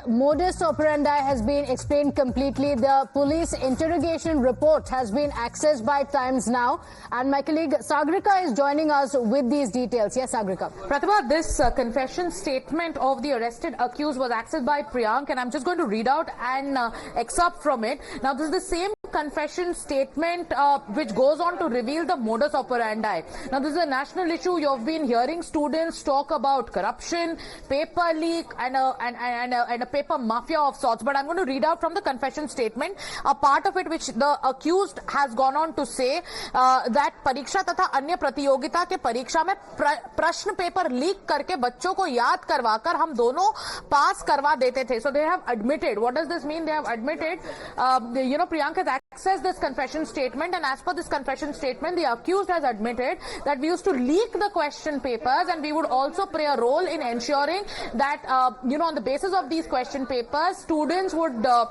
modus operandi has been explained completely. The police interrogation report has been accessed by Times Now, and my colleague Sagrika is joining us with these details. Yes, Sagrika. Pratibha, this confession statement of the arrested accused was accessed by Priyank, and I'm just going to read out an excerpt from it. Now, this is the same confession statement which goes on to reveal the modus operandi. Now, this is a national issue. You've been hearing students talk about corruption, paper leak, and a paper mafia of sorts. But I'm going to read out from the confession statement a part of it which the accused has gone on to say that परीक्षा तथा अन्य प्रतियोगिता के परीक्षा में प्रश्न paper leak करके बच्चों को याद करवाकर हम दोनों पास करवा देते थे. So they have admitted. What does this mean? They have admitted. Priyank has accessed this confession statement, and as per this confession statement, the accused has admitted that we used to leak the question papers, and we would also play a role in ensuring that on the basis of these question papers, students would know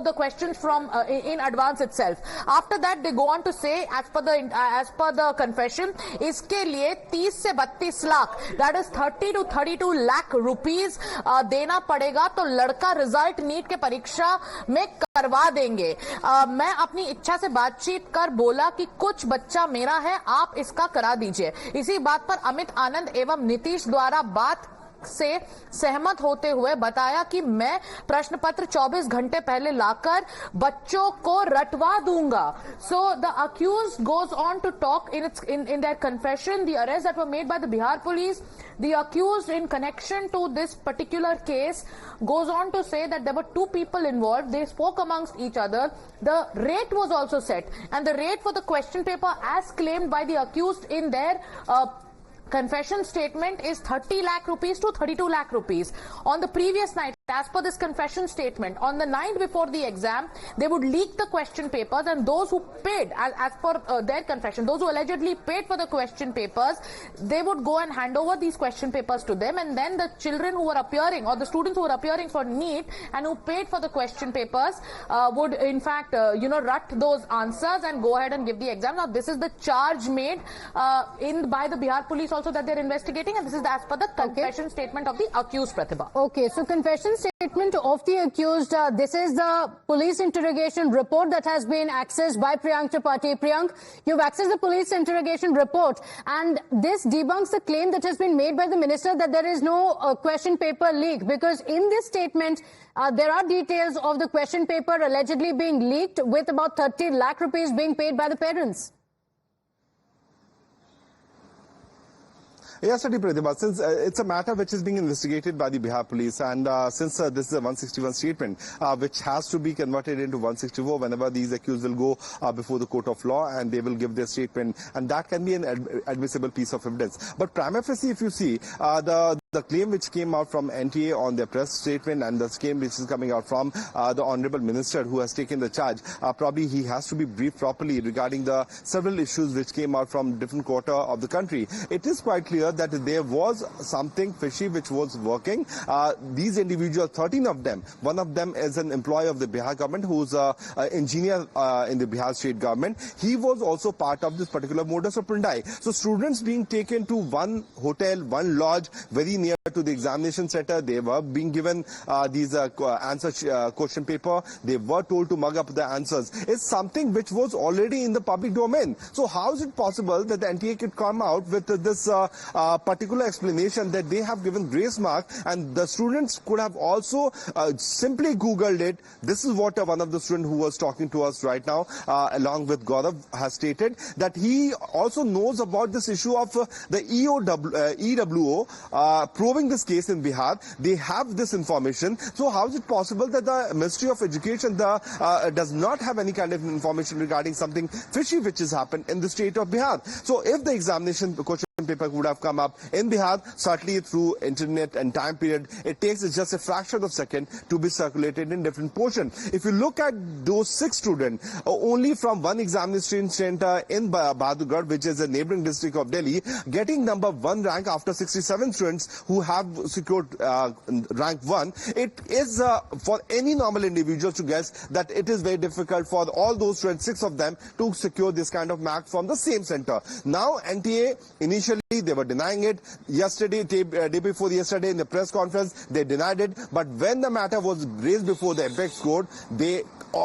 the questions from in advance itself. After that, they go on to say, as per the confession, इसके लिए 30 से 32 lakh, that is 30 to 32 lakh rupees देना पड़ेगा तो लड़का result NEET के परीक्षा में करवा देंगे. मैं अपनी इच्छा से बातचीत कर बोला कि कुछ बच्चा मेरा है, आप इसका करा दीजिए. इसी बात पर अमित आनंद एवं नीतीश द्वारा बात से सहमत होते हुए बताया कि मैं प्रश्न पत्र 24 घंटे पहले लाकर बच्चों को रटवा दूंगा. So the accused goes on to talk in their confession, the arrests that were made by the Bihar police. The accused, in connection to this particular case, goes on to say that there were two people involved. They spoke amongst each other. The rate was also set, and the rate for the question paper, as claimed by the accused in their confession statement, is 30 lakh rupees to 32 lakh rupees. On the previous night, as per this confession statement, on the night before the exam, they would leak the question papers, and those who paid, as per their confession, those who allegedly paid for the question papers, they would go and hand over these question papers to them, and then the children who were appearing, or the students who were appearing for NEET and who paid for the question papers would in fact rut those answers and go ahead and give the exam. Now, this is the charge made by the Bihar police also that they're investigating, and this is as per the confession statement of the accused, Pratibha. Okay, so confession statement of the accused. This is the police interrogation report that has been accessed by Priyank Tripathi. Priyank, you've accessed the police interrogation report, and this debunks the claim that has been made by the minister that there is no question paper leak, because in this statement, there are details of the question paper allegedly being leaked, with about 30 lakh rupees being paid by the parents. Yes, Pratibha, since it's a matter which is being investigated by the Bihar police, and since this is a 161 statement, which has to be converted into 164 whenever these accused will go before the court of law, and they will give their statement, and that can be an admissible piece of evidence. But prima facie, if you see, the claim which came out from NTA on their press statement, and the claim which is coming out from the Honorable Minister who has taken the charge, probably he has to be briefed properly regarding the several issues which came out from different quarter of the country. It is quite clear that there was something fishy which was working. These individuals, 13 of them, one of them is an employee of the Bihar government who's an engineer in the Bihar state government. He was also part of this particular modus operandi. So students being taken to one hotel, one lodge, very near to the examination center, they were being given these question paper. They were told to mug up the answers. It's something which was already in the public domain. So how is it possible that the NTA could come out with this particular explanation that they have given grace mark, and the students could have also simply Googled it? This is what one of the students who was talking to us right now, along with Gaurav, has stated, that he also knows about this issue of the EWO probing this case in Bihar. They have this information. So how is it possible that the Ministry of Education does not have any kind of information regarding something fishy which has happened in the state of Bihar? So if the examination question paper would have come up in Bihar, certainly through internet and time period, it takes just a fraction of a second to be circulated in different portions. If you look at those 6 students, only from one examination center in Bahadurgarh, which is a neighboring district of Delhi, getting number 1 rank after 67 students who have secured rank 1, it is for any normal individual to guess that it is very difficult for all those students, 6 of them, to secure this kind of mark from the same center. Now, NTA initially Initially, they were denying it. Yesterday, day before yesterday, in the press conference, they denied it. But when the matter was raised before the apex court, they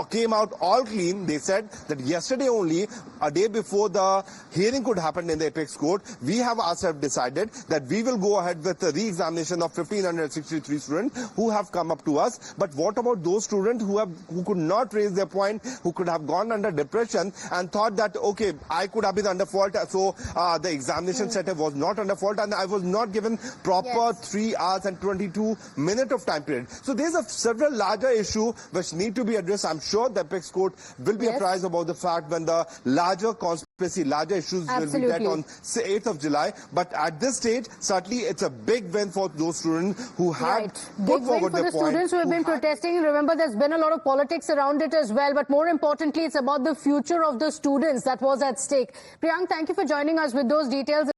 came out all clean. They said that yesterday only, a day before the hearing could happen in the apex court, we have ourselves decided that we will go ahead with the re-examination of 1,563 students who have come up to us. But what about those students who could not raise their point, who could have gone under depression and thought that, okay, I could have been under fault, so the examination setup was not under fault and I was not given proper 3 hours and 22 minutes of time period. So there's several larger issues which need to be addressed. I'm sure the apex court will be apprised about the fact when the larger conspiracy, larger issues will be dealt on 8th of July. But at this stage, certainly it's a big win for those students who had put forward their point. Big win for the students who have been protesting. Remember, there's been a lot of politics around it as well. But more importantly, it's about the future of the students that was at stake. Priyank, thank you for joining us with those details.